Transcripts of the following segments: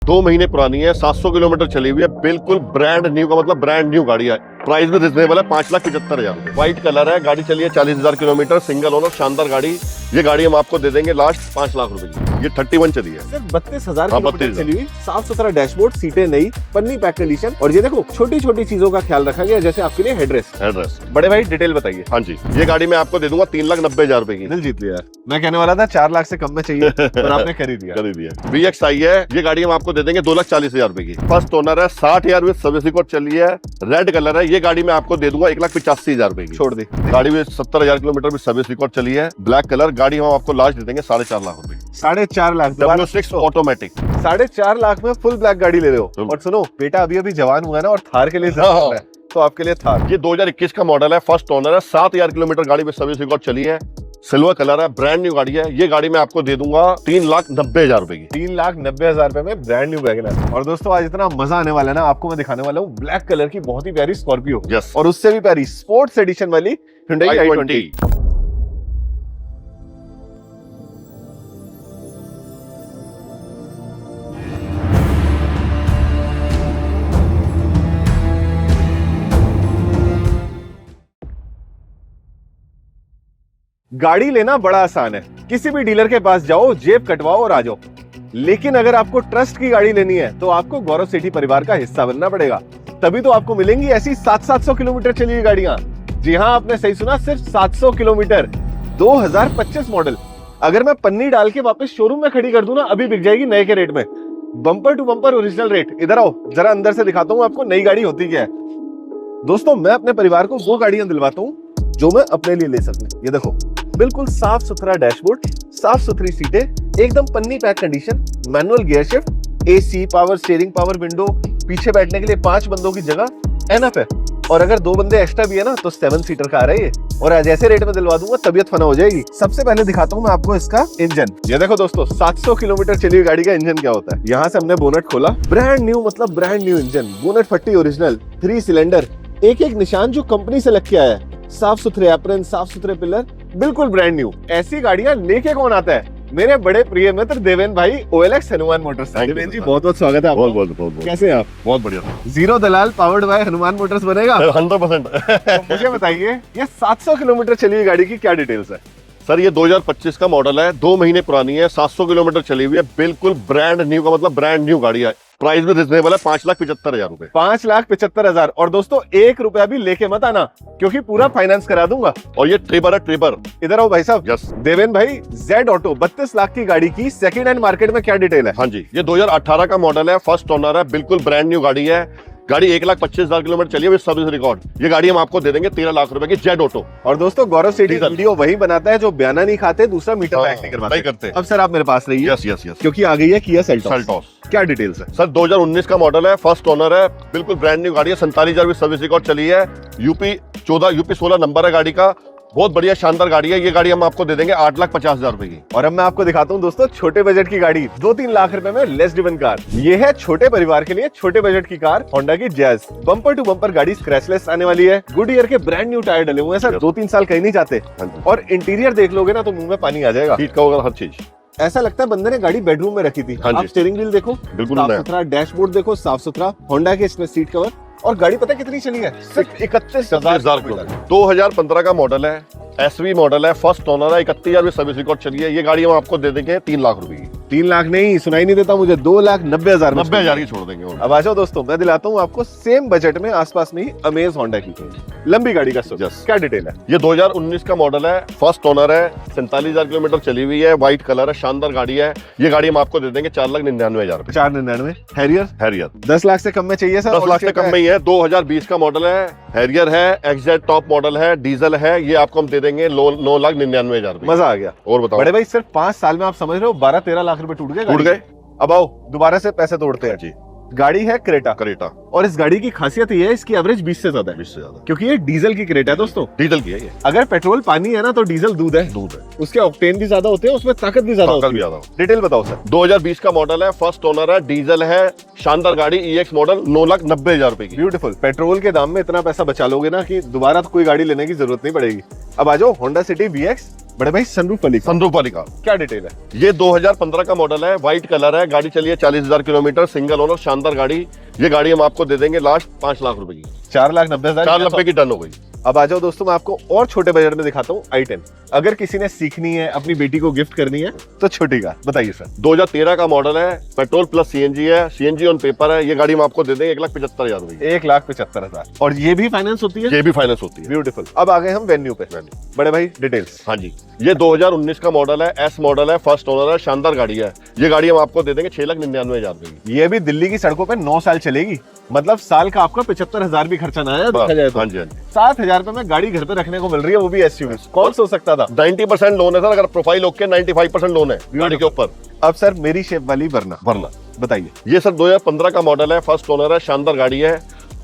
2 महीने पुरानी है, 700 किलोमीटर चली हुई है, बिल्कुल ब्रांड न्यू का मतलब ब्रांड न्यू गाड़ी है। प्राइस भी रिजनेबल है, 5,75,000 रुपए। व्हाइट कलर है, गाड़ी चली है 40,000 किलोमीटर, सिंगल ओनर, शानदार गाड़ी। ये गाड़ी हम आपको दे देंगे लास्ट 5 लाख रुपए की। ये 31 चली है, सिर्फ 32,000 हाँ, किलोमीटर 32,000 चली हुई, साफ सुथरा डैशबोर्ड, सीटें नई, पन्नी पैक कंडीशन। और ये देखो छोटी छोटी चीजों का ख्याल रखा गया, जैसे आपके लिए हेडरेस्ट। एड्रेस। बड़े भाई डिटेल बताइए। हाँ जी, ये गाड़ी मैं आपको दे दूंगा 3,90,000 रुपए की। दिल जीत लिया। मैं कहने वाला था 4 लाख से कम में चाहिए और आपने कर ही दिया। कर दिया। VX आई है, ये गाड़ी हम आपको दे देंगे 2,40,000 रुपए की। फर्स्ट ओनर है, 60,000 विद सर्विस रिकॉर्ड चली है, रेड कलर है। ये गाड़ी मैं आपको दे दूंगा 1,85,000 रुपए की। छोड़ दी। गाड़ी में 70,000 किलोमीटर में सर्विस रिकॉर्ड चली है, ब्लैक कलर। गाड़ी हम आपको लास्ट दे देंगे 4.5 लाख रुपए। 4.5 लाख। W6 automatic. 4.5 लाख में फुल ब्लैक गाड़ी ले रहे हो। और सुनो बेटा अभी अभी जवान हुआ है ना, और थार के लिए ज़रूरत है, तो आपके लिए थार। ये 2021 का मॉडल है, फर्स्ट ओनर है, 7,000 किलोमीटर गाड़ी में सर्विस रिकॉर्ड चली है, सिल्वर कलर है, ब्रांड न्यू गाड़ी है। ये गाड़ी मैं आपको दे दूंगा 3,90,000 रुपए की। 3,90,000 रुपए में ब्रांड न्यू वैगनर। और दोस्तों आज इतना मजा आने वाला है ना, आपको मैं दिखाने वाला हूँ ब्लैक कलर की बहुत ही प्यारी स्कॉर्पियो। यस। और उससे भी प्यारी स्पोर्ट्स एडिशन वाली Hyundai i20। गाड़ी लेना बड़ा आसान है, किसी भी डीलर के पास जाओ, जेब कटवाओ और आ जाओ। लेकिन अगर आपको ट्रस्ट की गाड़ी लेनी है तो आपको गौरव सेठी परिवार का हिस्सा बनना पड़ेगा, तभी तो आपको मिलेंगी ऐसी 700 किलोमीटर चली हुई गाड़ियां। जी हाँ, आपने सही सुना, सिर्फ 700 किलोमीटर, 2025 मॉडल। अगर मैं पन्नी डाल के वापस शोरूम में खड़ी कर दूं ना, अभी बिक जाएगी नए के रेट में, bumper to bumper original rate. इधर आओ, जरा अंदर से दिखाता हूँ आपको नई गाड़ी होती क्या है। दोस्तों मैं अपने परिवार को वो गाड़ियां दिलवाता हूँ जो मैं अपने लिए ले सकूं। ये देखो बिल्कुल साफ सुथरा डैशबोर्ड, साफ सुथरी सीटें, एकदम पन्नी pack condition, manual gear shift, AC, power steering, power window, पीछे बैठने के लिए 5 बंदों की जगह एनफ है। और अगर 2 बंदे एक्स्ट्रा भी है ना तो 7 सीटर कार है ये। और आज ऐसे रेट में दिलवा दूंगा तबियत फना हो जाएगी। सबसे पहले दिखाता हूँ मैं आपको इसका इंजन। ये देखो दोस्तों 700 किलोमीटर चली हुई गाड़ी का इंजन क्या होता है। यहाँ से हमने बोनट खोला, ब्रांड न्यू मतलब ब्रांड न्यू इंजन, बोनट फट्टी ओरिजिनल, 3 सिलेंडर, एक एक निशान जो कंपनी से लग के आया है, साफ सुथरे एप्रन, साफ सुथरे पिलर, बिल्कुल ब्रांड न्यू। ऐसी गाड़ियां लेके कौन आता है? मेरे बड़े प्रिय मित्र देवेन भाई, OLX हनुमान मोटर्स। देवेन जी बहुत बहुत स्वागत है आपका। बहुत कैसे हैं आप? बहुत बढ़िया। Zero Dalal powered by Hanuman Motors बनेगा 100%। तो मुझे बताइए ये 700 किलोमीटर चली हुई गाड़ी की क्या डिटेल्स है? सर ये 2025 का मॉडल है, 2 महीने पुरानी है, 700 किलोमीटर चली हुई है, बिल्कुल ब्रांड न्यू का मतलब ब्रांड न्यू गाड़ी है। प्राइस भी रिजनेबल है, 5,75,000 रुपए। 5,75,000। और दोस्तों 1 रुपया भी लेके मत आना, क्योंकि पूरा फाइनेंस करा दूंगा। और ये ट्रिबर है, ट्रिबर। इधर आओ भाई साहब। यस। देवेन भाई, Z ऑटो 32 लाख की गाड़ी की सेकंड हैंड मार्केट में क्या डिटेल है? हाँ जी, ये 2018 का मॉडल है, फर्स्ट ओनर है, बिल्कुल ब्रांड न्यू गाड़ी है। गाड़ी 1,25,000 किलोमीटर चली है, सर्विस रिकॉर्ड। ये गाड़ी हम आपको दे देंगे 13 लाख रुपए की, Z ऑटो। और दोस्तों गौरव सेठी डीजल। वीडियो वही बनाता है जो बयाना नहीं खाते, दूसरा मीटर पैक नहीं करवाते। नहीं करते। अब सर आप मेरे पास रहिए। Yes yes yes. क्योंकि आ गई है किया सेल्टॉस। सेल्टॉस। क्या डिटेल्स है? सर 2019 का मॉडल है, फर्स्ट ओनर है, बिल्कुल ब्रांड न्यू गाड़ी है, 47,000 की सर्विस रिकॉर्ड चली है, यूपी 16 नंबर है गाड़ी का। बहुत बढ़िया शानदार गाड़ी है। ये गाड़ी हम आपको दे देंगे 8,50,000 रुपए की। और अब मैं आपको दिखाता हूँ दोस्तों छोटे बजट की गाड़ी, 2-3 लाख रुपए में लेस ड्रिवन कार। ये है छोटे परिवार के लिए छोटे बजट की कार, होंडा की जैज। बम्पर टू बम्पर गाड़ी, स्क्रैचलेस आने वाली है, गुडईयर के ब्रांड न्यू टायर डले हुए हैं सर, 2-3 साल कहीं नहीं जाते। और इंटीरियर देख लोगे ना तो मुंह में पानी आ जाएगा। सीट कवर हर चीज, ऐसा लगता है बंदे ने गाड़ी बेडरूम में रखी थी। हाँ आप स्टीयरिंग व्हील देखो, बिल्कुल साफ नया। सुथरा डैशबोर्ड देखो, साफ सुथरा, होंडा के इसमें सीट कवर। और गाड़ी पता है कितनी चली है? सिर्फ 31,000 किलोमीटर। 2015 का मॉडल है, SV मॉडल है, फर्स्ट ओनर है, 31,000 की सर्विस रिकॉर्ड चली है। ये गाड़ी हम आपको दे देंगे 3 लाख रुपए की। 3 लाख नहीं, सुनाई नहीं देता मुझे, 2,90,000। 90,000 की छोड़ देंगे। अब आ जाओ दोस्तों, मैं दिलाता हूँ आपको सेम बजट में आसपास में ही अमेज होंडा की लंबी गाड़ी का Yes. क्या डिटेल है? ये 2019 का मॉडल है, फर्स्ट ओनर है, 47,000 किलोमीटर चली हुई है, व्हाइट कलर है, शानदार गाड़ी है। ये गाड़ी हम आपको दे देंगे 4,99,000 रुपए। 499। हैरियर हैरियर 10 लाख से कम में चाहिए सर? 10 लाख से कम में ही है, 2020 का मॉडल है, हैरियर है, XZ टॉप मॉडल है, डीजल है। ये आपको हम दे देंगे 9,99,000 रुपए। मजा आ गया। और बताओ बड़े भाई सिर्फ 5 साल में आप समझ रहे हो 12-13 लाख रुपए टूट गए। टूट गए। अब आओ दोबारा से पैसे तोड़ते हैं जी। गाड़ी है क्रेटा। क्रेटा। और इस गाड़ी की खासियत ये है, इसकी एवरेज 20 से ज्यादा है, 20 से ज्यादा क्योंकि ये डीजल की क्रेटा है दोस्तों। डीजल की है ये। अगर पेट्रोल पानी है ना तो डीजल दूध है। दूध है, उसके ऑक्टेन भी ज्यादा होते हैं, उसमें ताकत भी ज्यादा ताकत होती भी है। ज्यादा। डिटेल बताओ सर। 2020 का मॉडल है, फर्स्ट ओनर है, डीजल है, शानदार गाड़ी, EX मॉडल, 9,90,000 रुपए की। ब्यूटीफुल। पेट्रोल के दाम में इतना पैसा बचा लोगे ना कि दोबारा तो कोई गाड़ी लेने की जरूरत नहीं पड़ेगी। अब आ जाओ होंडा सिटी VX, बड़े भाई सनरूफ वाली सनरूफ वाली कार। क्या डिटेल है? ये 2015 का मॉडल है, व्हाइट कलर है, गाड़ी चली है 40,000 किलोमीटर, सिंगल ओनर, शानदार गाड़ी। ये गाड़ी हम आपको दे देंगे लास्ट 5 लाख रुपए की। 4,90,000 4,90,000 की डन हो गई। अब आ जाओ दोस्तों, मैं आपको और छोटे बजट में दिखाता हूँ i10। अगर किसी ने सीखनी है, अपनी बेटी को गिफ्ट करनी है, तो छोटी कार बताइए सर। 2013 का मॉडल है, पेट्रोल प्लस सीएनजी है, सीएनजी ऑन पेपर है। ये गाड़ी हम आपको दे देंगे 1,75,000 रुपए की। 1,75,000। और ये भी फाइनेंस होती है? ये भी फाइनेंस होती है। ब्यूटीफुल। अब आ गए हम वेन्यू पे। बड़े भाई डिटेल्स। हाँ जी, ये 2019 का मॉडल है, एस मॉडल है, फर्स्ट ओनर है, शानदार गाड़ी है। ये गाड़ी हम आपको दे देंगे 6,99,000 रुपए की। ये भी दिल्ली की सड़कों पे 9 साल चलेगी, मतलब साल का आपका 75,000 भी खर्चा ना आया देखा जाए तो। हाँ जी, हाँ जी। 7,000 रुपए में गाड़ी घर पे रखने को मिल रही है, वो भी एसयूवी। कौन सोच सकता था? 90% लोन है सर, अगर प्रोफाइल ओके 95% लोन है गाड़ी के ऊपर। अब सर मेरी शेप वाली वरना बताइए। ये सर 2015 का मॉडल है, फर्स्ट ओनर है, शानदार गाड़ी है।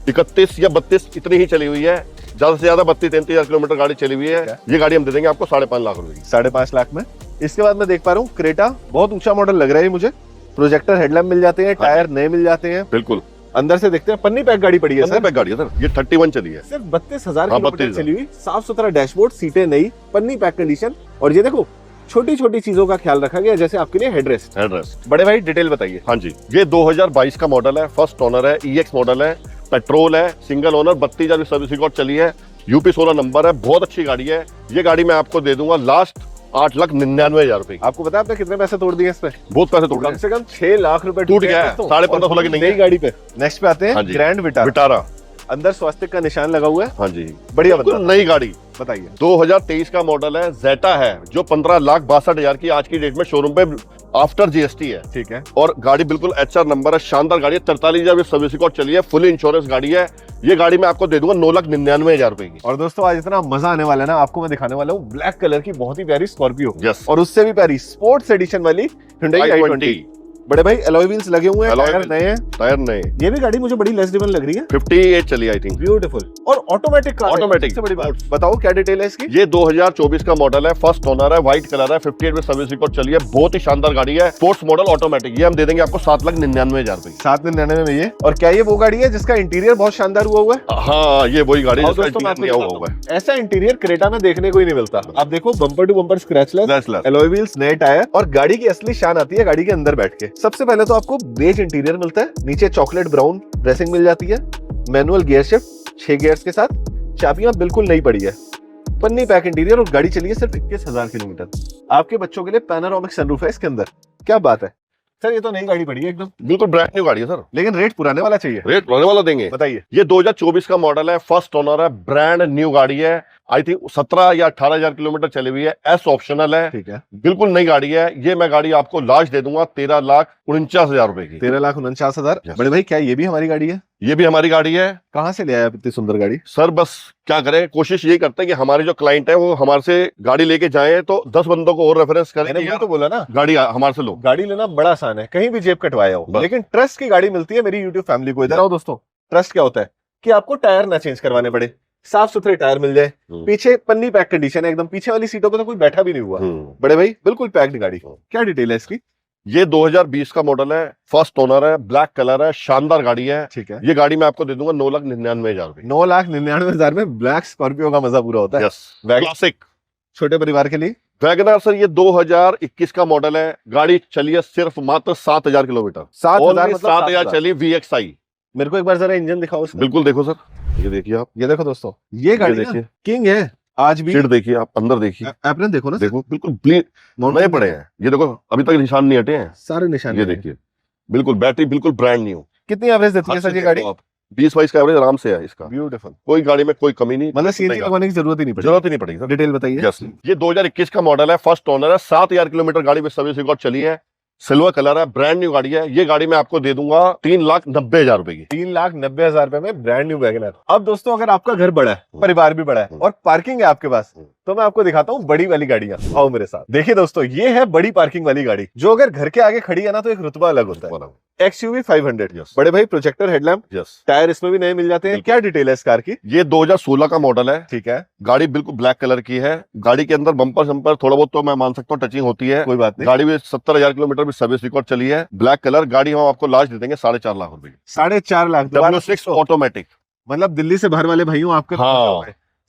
31 या 32 इतनी ही चली हुई है, ज्यादा से ज्यादा 32-33 किलोमीटर गाड़ी चली हुई है। ये गाड़ी हम दे देंगे आपको 5.5 लाख रुपए की। 5.5 लाख में। इसके बाद मैं देख पा रहा हूँ क्रेटा, बहुत ऊंचा मॉडल लग रहा है मुझे। प्रोजेक्टर हेडलैम्प मिल जाते हैं, टायर नए मिल जाते हैं। बिल्कुल। अंदर से देखते हैं, पन्नी पैक गाड़ी पड़ी है सर। पैक गाड़ी है सर, ये 31 चली है। सिर्फ 32,000 हाँ, किलोमीटर 32,000 चली हुई, साफ सुथरा डैशबोर्ड, सीटें नई, पन्नी पैक कंडीशन। और ये देखो छोटी छोटी चीजों का ख्याल रखा गया, जैसे आपके लिए हेडरेस्ट। बड़े भाई डिटेल बताइए। हाँ जी, ये 2022 का मॉडल है, फर्स्ट ओनर है, ईएक्स मॉडल है, पेट्रोल है, सिंगल ओनर, 32,000 सर्विस रिकॉर्ड चली है, यूपी 16 नंबर है, बहुत अच्छी गाड़ी है। ये गाड़ी मैं आपको दे दूंगा लास्ट 8,99,000 रुपए। आपको पता है आपने कितने पैसे तोड़ दिए इस पे? बहुत पैसे तोड़ कम से कम 6 लाख रुपए टूट गया है, 15.5 की नई गाड़ी पे। नेक्स्ट पे आते हैं ग्रैंड विटारा। अंदर स्वास्तिक का निशान लगा हुआ है। हाँ जी, बढ़िया बता। नई गाड़ी बताइए। 2023 का मॉडल है, जेटा है, जो 15,62,000 की आज की डेट में शोरूम पे आफ्टर जीएसटी है। ठीक है। और गाड़ी बिल्कुल एचआर नंबर है, शानदार गाड़ी है, 43,000 सर्विस रिकॉर्ड चली है, फुल इंश्योरेंस गाड़ी है। ये गाड़ी मैं आपको दे दूंगा 9,99,000 रुपए की। और दोस्तों आज इतना मजा आने वाला है ना, आपको मैं दिखाने वाला हूँ ब्लैक कलर की बहुत ही प्यारी स्कॉर्पियो। यस। और उससे भी प्यारी स्पोर्ट्स एडिशन वाली Hyundai i20। बड़े भाई एलॉय व्हील्स लगे हुए हैं, टायर नए हैं। टायर नए। ये भी गाड़ी मुझे बड़ी लेस ड्रिवन लग रही है। 58 चली आई थिंक। ब्यूटीफुल। और ऑटोमेटिक कार। ऑटोमेटिक। सबसे बड़ी बात बताओ क्या डिटेल है इसकी? ये 2024 का मॉडल है, फर्स्ट ओनर है, व्हाइट कलर है, 58 में सर्विस रिकॉर्ड चली है, बहुत ही शानदार गाड़ी है, स्पोर्ट्स मॉडल ऑटोमेटिक। ये हम दे देंगे आपको 7,99,000 रुपए। 7,99,000 में ये। और क्या ये वो गाड़ी है जिसका इंटीरियर बहुत शानदार हुआ है? हाँ, ये वही गाड़ी है जिसका दोस्तों इंटीरियर नहीं हुआ है। ऐसा इंटीरियर क्रेटा में देखने को ही नहीं मिलता। आप देखो bumper to bumper scratchless, alloy wheels, नए टायर। और गाड़ी की असली शान आती है गाड़ी के अंदर बैठ के। सबसे पहले तो आपको बेज इंटीरियर मिलता है, नीचे चॉकलेट ब्राउन ड्रेसिंग मिल जाती है, मैनुअल गियर शिफ्ट 6 गियर्स के साथ, चाबियां बिल्कुल नई पड़ी है, पन्नी पैक इंटीरियर। और गाड़ी चली है सिर्फ 21,000 किलोमीटर। आपके बच्चों के लिए पैनोरामिक सनरूफ है इसके अंदर। क्या बात है सर, ये तो नई गाड़ी पड़ी है एकदम। बिल्कुल ब्रांड न्यू गाड़ी है सर, लेकिन रेट पुराने वाला चाहिए। रेट पुराने वाला देंगे। बताइए। ये 2024 का मॉडल है, फर्स्ट ओनर है, ब्रांड न्यू गाड़ी है, आई थिंक 17 या 18,000 किलोमीटर चली हुई है, एस ऑप्शनल है। ठीक है। बिल्कुल नई गाड़ी है। ये मैं गाड़ी आपको लास्ट दे दूंगा 13,49,000 रुपए की। 13,49,000। बड़े भाई क्या ये भी हमारी गाड़ी है? ये भी हमारी गाड़ी है। कहाँ से ले आया इतनी सुंदर गाड़ी? सर बस क्या करें, कोशिश यही करते हैं कि हमारे जो क्लाइंट है वो हमारे से गाड़ी लेके जाए तो 10 बंदों को और रेफरेंस करें। मैंने भी तो बोला ना, गाड़ी हमारे से लो। गाड़ी लेना बड़ा आसान है, कहीं भी जेब कटवाया हो, लेकिन ट्रस्ट की गाड़ी मिलती है मेरी यूट्यूब फैमिली को। इधर आओ दोस्तों। ट्रस्ट क्या होता है कि आपको टायर ना चेंज करवाने पड़े, साफ सुथरे टायर मिल जाए, पीछे पन्नी पैक कंडीशन है एकदम, पीछे वाली सीटों पे तो कोई बैठा भी नहीं हुआ। बड़े भाई बिल्कुल पैक्ड गाड़ी। क्या डिटेल है इसकी? ये 2020 का मॉडल है, फर्स्ट ओनर है, ब्लैक कलर है, शानदार गाड़ी है। ठीक है। ये गाड़ी मैं आपको दे दूंगा 9,99,000 रुपए। 9,99,000 में ब्लैक स्कॉर्पियो का मजा पूरा होता है। यस, क्लासिक छोटे परिवार के लिए। वैगनर सर ये 2021 का मॉडल है, गाड़ी चली है सिर्फ मात्र 7,000 किलोमीटर। 7,000 चली VXI। मेरे को एक बार जरा इंजन दिखाओ उसका। बिल्कुल देखो सर, ये देखिए आप, ये देखो दोस्तों, ये गाड़ी देखिए, किंग है आज भी। सीट देखिए आप, अंदर देखिए, एप्रन देखो ना, देखो बिल्कुल नए पड़े हैं। ये देखो अभी तक निशान नहीं हटे हैं, सारे निशान। ये देखिए बिल्कुल, बैटरी बिल्कुल ब्रांड न्यू। कितनी एवरेज देती है सर ये गाड़ी? 20-22 का एवरेज आराम से है इसका। ब्यूटीफुल। कोई गाड़ी में कोई कमी नहीं, मतलब सीएनजी लगवाने की जरूरत ही नहीं पड़ेगी। जरूरत ही नहीं पड़ेगी सर। डिटेल बताइए। यस, ये 2021 का मॉडल है, फर्स्ट ओनर है, 7,000 किलोमीटर गाड़ी में सर्विस रिकॉर्ड चली है, सिल्वर कलर है, ब्रांड न्यू गाड़ी है। ये गाड़ी मैं आपको दे दूंगा 3,90,000 रुपए की। 3,90,000 रुपए में ब्रांड न्यू वैगनर। अब दोस्तों अगर आपका घर बड़ा है, परिवार भी बड़ा है और पार्किंग है आपके पास, तो मैं आपको दिखाता हूँ बड़ी वाली गाड़ियां। आओ मेरे साथ। देखिए दोस्तों, ये है बड़ी पार्किंग वाली गाड़ी, जो अगर घर के आगे खड़ी है ना तो एक रुतबा अलग होता है। XUV 500। बड़े भाई प्रोजेक्टर हेडलैम्प, टायर इसमें भी नए मिल जाते हैं। क्या डिटेल है इस कार की? ये 2016 का मॉडल है। ठीक है। गाड़ी बिल्कुल ब्लैक कलर की है। गाड़ी के अंदर बम्पर शम्पर थोड़ा बहुत तो मैं मान सकता हूँ टचिंग होती है, कोई बात नहीं। गाड़ी में 70,000 किलोमीटर भी सर्विस रिकॉर्ड चली है, ब्लैक कलर गाड़ी। हम आपको लास्ट दे देंगे 4.5 लाख रुपए की। 4.5 लाख। W6 automatic. मतलब दिल्ली से बाहर वाले भाइयों आपके हाँ,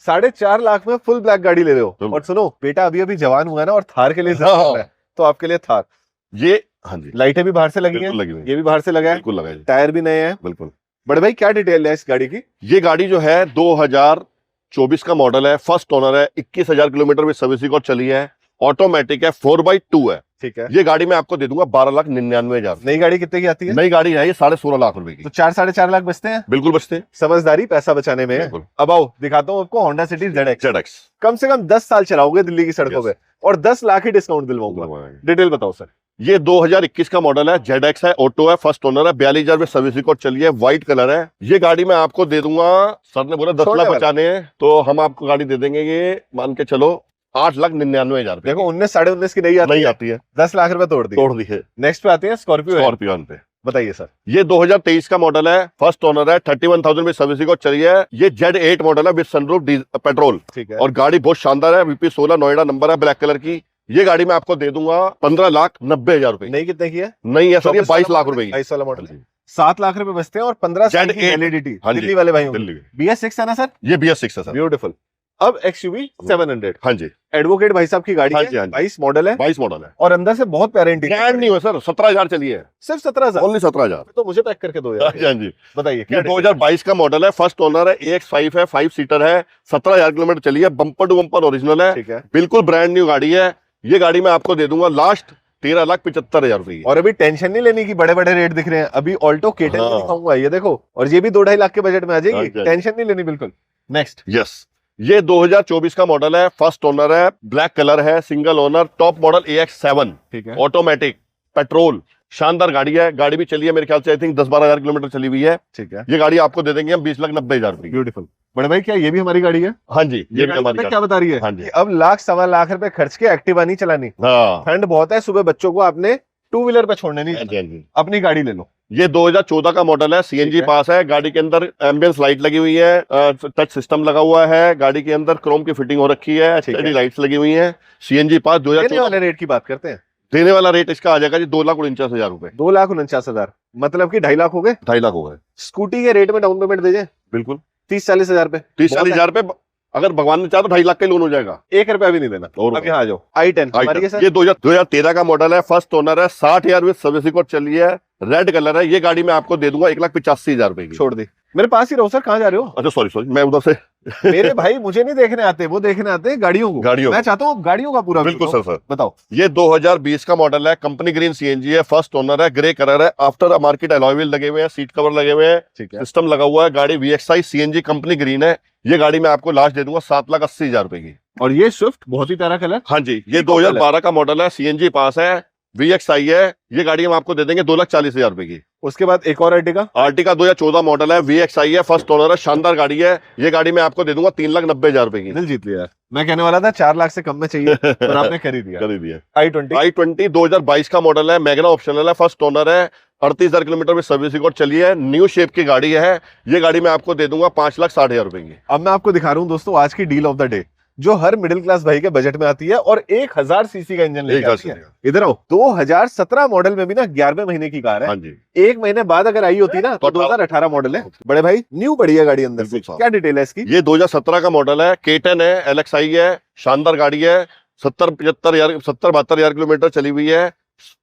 4.5 लाख में फुल ब्लैक गाड़ी ले रहे हो। तुम- और सुनो बेटा अभी अभी जवान हुआ है ना और थार के लिए जिद कर रहा है, तो आपके लिए थार। ये हाँ जी लाइटें भी बाहर से लगी हैं, बिल्कुल लगी हुई है, ये भी बाहर से लगा है, बिल्कुल लगा है जी, टायर भी नए हैं। बिल्कुल। बड़े भाई क्या डिटेल है इस गाड़ी की? ये गाड़ी जो है 2024 का मॉडल है, फर्स्ट ओनर है, 21,000 किलोमीटर में सर्विसिंग और चली है, ऑटोमेटिक है, 4x2 है। ठीक है। ये गाड़ी मैं आपको दे दूंगा 12,99,000। नई गाड़ी कितने की आती है? नई गाड़ी है ये 16.5 लाख रुपए की। तो 4-4.5 लाख बचते हैं। बिल्कुल बचते हैं, समझदारी पैसा बचाने में है। बिल्कुल। अब आओ दिखाता हूँ आपको होंडा सिटी ZX। ZX कम से कम 10 साल चलाओगे दिल्ली की सड़कों Yes. पे और 10 लाख ही डिस्काउंट दिलवाऊंगा। डिटेल बताओ सर। ये 2021 का मॉडल है, ZX है, ऑटो है, फर्स्ट ओनर है, 42,000 में सर्विसिंग और चली है, व्हाइट कलर है। ये गाड़ी मैं आपको दे दूंगा, सर ने बोला 10 छोड़ने लाख वाला। बचाने हैं तो हम आपको गाड़ी दे देंगे, ये मान के चलो 8,99,000 देखो 19 19.5 की नहीं आती नहीं है, आती है, 10 लाख रुपए तोड़ दी। तोड़ दी है। नेक्स्ट पे आते हैं स्कॉर्पियो। स्कॉर्पियन पे बताइए सर। ये 2023 का मॉडल है, फर्स्ट ओनर है, 31,000 में सर्विसिंग और चली है। ये Z8 मॉडल है विद सनरूफ पेट्रोल, ठीक है। और गाड़ी बहुत शानदार है, VP16 नोएडा नंबर है, ब्लैक कलर की। ये गाड़ी मैं आपको दे दूंगा 15,90,000 रुपए। नई कितने की है? नहीं है सर, ये 22 लाख रुपए की। 22 वाला मॉडल। 7 लाख रुपए बचते हैं और 15 साल की Z8 वैलिडिटी हाँ जी, दिल्ली वाले भाइयों। दिल्ली BS6 है ना सर? ये BS6 है सर। ब्यूटीफुल। अब XUV 700 हाँ जी, एडवोकेट भाई साहब की गाड़ी हाँ है, जी, हाँ जी। 22 मॉडल है 22 मॉडल है, और अंदर से बहुत प्यारे इंटीरियर। ब्रांड नहीं है सर, 17,000 चली है, सिर्फ 17,000। ओनली 17,000। तो मुझे पैक करके दो हाँ यार। जी, हाँ जी। बताइए ये क्या 2022 का मॉडल है, फर्स्ट ओनर है, AX5 है, 5 सीटर है, 17,000 किलोमीटर चली है, बम्पर टू बम्पर ओरिजिनल है, ठीक है। बिल्कुल ब्रांड न्यू गाड़ी है। ये गाड़ी मैं आपको दे दूंगा लास्ट 13,75,000 रुपए की। और अभी टेंशन नहीं लेनी कि बड़े बड़े रेट दिख रहे हैं, अभी ऑल्टो K10 हाँ। दिखाऊंगा, ये देखो, और ये भी 2-2.5 लाख के बजट में आ जाएगी। हाँ जी। टेंशन नहीं लेनी बिल्कुल। नेक्स्ट। यस, ये 2024 का मॉडल है, फर्स्ट ओनर है, ब्लैक कलर है, single owner, top model AX7, ठीक है। ऑटोमेटिक, पेट्रोल, शानदार गाड़ी है। गाड़ी भी चली है मेरे ख्याल से आई थिंक 10-12,000 किलोमीटर चली हुई है। ठीक है। ये गाड़ी आपको दे देंगे हम 20,90,000 रुपए की। ब्यूटीफुल। बड़े भाई क्या ये भी हमारी गाड़ी है? हाँ जी, ये भी गाड़ी हमारी पता है गाड़ी। क्या बता रही है? हाँ जी। कि अब लाख सवा लाख रुपए खर्च के एक्टिवा नहीं चलानी। हाँ ठंड बहुत है, सुबह बच्चों को आपने 2 व्हीलर पे छोड़ने नहीं हाँ जाना। जी, हाँ जी। अपनी गाड़ी ले लो। ये 2014 का मॉडल है, ठीक CNG है। पास है, गाड़ी के अंदर एम्बियंस लाइट लगी हुई है, टच सिस्टम लगा हुआ है, गाड़ी के अंदर क्रोम की फिटिंग हो रखी है, ठीक है। LED लाइट्स लगी हुई है, CNG पास। देने 2014 वाले रेट की बात करते हैं। देने वाला रेट इसका आ जाएगा जी 2,49,000 रुपए। 2,49,000 मतलब कि 2.5 लाख हो गए। 2.5 लाख हो गए, स्कूटी के रेट में डाउन पेमेंट दे जाए बिल्कुल 30-40 हजार पे। 30-40,000 रुपए। अगर भगवान ने चाहा तो 2.5 लाख का लोन हो जाएगा। 1 रुपया भी नहीं देना। और अब यहाँ आ जाओ। i10 हमारी है सर। ये 2013 का मॉडल है, फर्स्ट ओनर है, 60,000 में सर्विसिंग और चली है, रेड कलर है। ये गाड़ी मैं आपको दे दूंगा 1,85,000 रुपए की। छोड़ दी। मेरे पास ही रहो सर, कहाँ जा रहे हो? अच्छा सॉरी मैं उधर से मेरे भाई मुझे नहीं देखने आते, वो देखने आते हैं गाड़ियों को। गाड़ियों मैं चाहता हूँ गाड़ियों का पूरा बिल्कुल बताओ। सर। बताओ। ये 2020 का मॉडल है, कंपनी ग्रीन CNG है, फर्स्ट ओनर है, ग्रे कलर है, आफ्टर मार्केट अलॉय व्हील लगे हुए हैं, सीट कवर लगे हुए हैं, ठीक है। सिस्टम लगा हुआ है, गाड़ी VXI CNG कंपनी ग्रीन है। ये गाड़ी मैं आपको लास्ट दे दूंगा 7,80,000 रुपए की। और ये स्विफ्ट बहुत ही प्यारा कलर। हाँ जी, ये Eco कलर। 2012 का मॉडल है, CNG पास है, VXI है। ये गाड़ी हम आपको दे देंगे 2,40,000 रुपए की। उसके बाद एक और Ertiga। Ertiga 2014 मॉडल है, VXI है, फर्स्ट ओनर है, शानदार गाड़ी है। ये गाड़ी मैं आपको दे दूंगा 3,90,000 रुपए की। दिल जीत लिया यार। मैं कहने वाला था 4 लाख से कम में चाहिए और आपने कर ही दिया। कर ही दिया। i20। i20 2022 का मॉडल है, मैग्ना ऑप्शनल है, फर्स्ट ओनर है, 38,000 किलोमीटर में सर्विसिंग और चली है, न्यू शेप की गाड़ी है। ये गाड़ी मैं आपको दे दूंगा 5,60,000 रुपए की। अब मैं आपको दिखा रहा हूँ दोस्तों आज की डील ऑफ द डे, जो हर मिडिल क्लास भाई के बजट में आती है और 1000 सीसी का इंजन लेके आती है। इधर आओ। 2017 मॉडल में भी ना 11वें महीने की कार है। हाँ जी, 1 महीने बाद अगर आई होती ना तो 2018 मॉडल है। बड़े भाई न्यू बढ़िया गाड़ी अंदर से। बिल्कुल साहब। क्या डिटेल है इसकी? ये 2017 का मॉडल है, K10 है, LXI है, शानदार गाड़ी है, 70-72,000 किलोमीटर चली हुई है,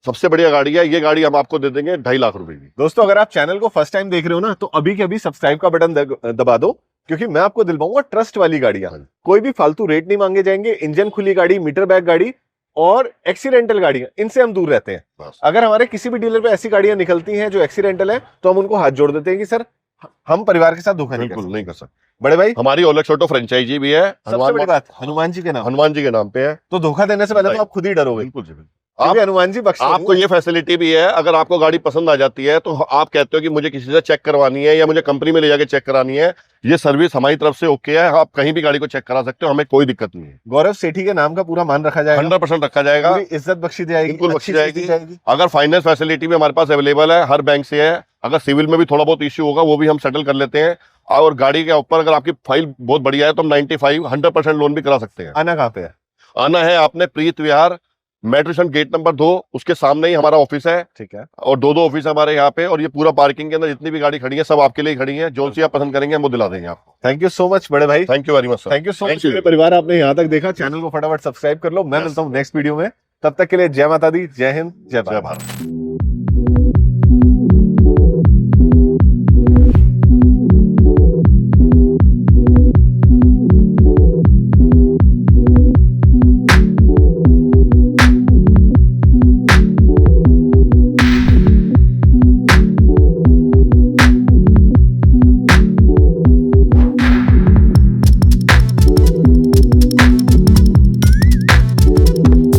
सबसे बढ़िया गाड़ी है। ये गाड़ी हम आपको दे देंगे 2.5 लाख रुपए की। दोस्तों अगर आप चैनल को फर्स्ट टाइम देख रहे हो ना तो अभी के अभी सब्सक्राइब का बटन दबा दो, क्योंकि मैं आपको दिलवाऊंगा ट्रस्ट वाली गाड़ियां। कोई भी फालतू रेट नहीं मांगे जाएंगे। इंजन खुली गाड़ी, मीटर बैग गाड़ी और एक्सीडेंटल गाड़ियां, इनसे हम दूर रहते हैं। बस। अगर हमारे किसी भी डीलर पे ऐसी गाड़ियां निकलती हैं जो एक्सीडेंटल है तो हम उनको हाथ जोड़ देते हैं कि सर हम परिवार के साथ धोखा नहीं कर बिल्कुल सकते। नहीं कर सकते। बड़े भाई हमारी ओलेक्स ऑटो फ्रेंचाइजी भी है, सबसे बड़ी बात हनुमान जी के नाम, हनुमान जी के नाम पे है। तो धोखा देने से पहले तो आप खुद ही डरोगे। बिल्कुल जी, बिल्कुल। क्योंकि हनुमान जी बख्शे आपको ये फैसिलिटी भी है, अगर आपको गाड़ी पसंद आ जाती है तो आप कहते हो कि मुझे किसी से चेक करवानी है या मुझे कंपनी में ले जाके चेक करानी है, ये सर्विस हमारी तरफ से ओके है। आप कहीं भी गाड़ी को चेक करा सकते हो, हमें कोई दिक्कत नहीं है। गौरव सेठी के नाम का पूरा मान रखा जाएगा, 100% रखा जाएगा, पूरी इज्जत बख्शी जाएगी, बिल्कुल बख्शी अच्छी चीज़ दी जाएगी। अगर फाइनेंस फैसिलिटी भी हमारे पास अवेलेबल है, हर बैंक से है। अगर सिविल में भी थोड़ा बहुत इश्यू होगा वो भी हम सेटल कर लेते हैं। और गाड़ी के ऊपर अगर आपकी फाइल बहुत बढ़िया है तो हम 95 100% लोन भी करा सकते हैं। आना कहाँ पे है? आना है आपने प्रीत विहार, मेट्रो स्टेशन गेट नंबर 2, उसके सामने ही हमारा ऑफिस है। ठीक है। और दो ऑफिस है हमारे यहाँ पे, और ये पूरा पार्किंग के अंदर जितनी भी गाड़ी खड़ी है सब आपके लिए खड़ी है। जो सी आप पसंद करेंगे हम वो दिला देंगे आपको। थैंक यू सो मच बड़े भाई। Thank you very much sir. Thank you so Thank much you. मेरे परिवार, आपने यहाँ तक देखा। चैनल को फटाफट सब्सक्राइब कर लो। मैं मिलता हूँ नेक्स्ट वीडियो में, तब तक के लिए जय माता दी, जय हिंद, जय जय भारत। भारत।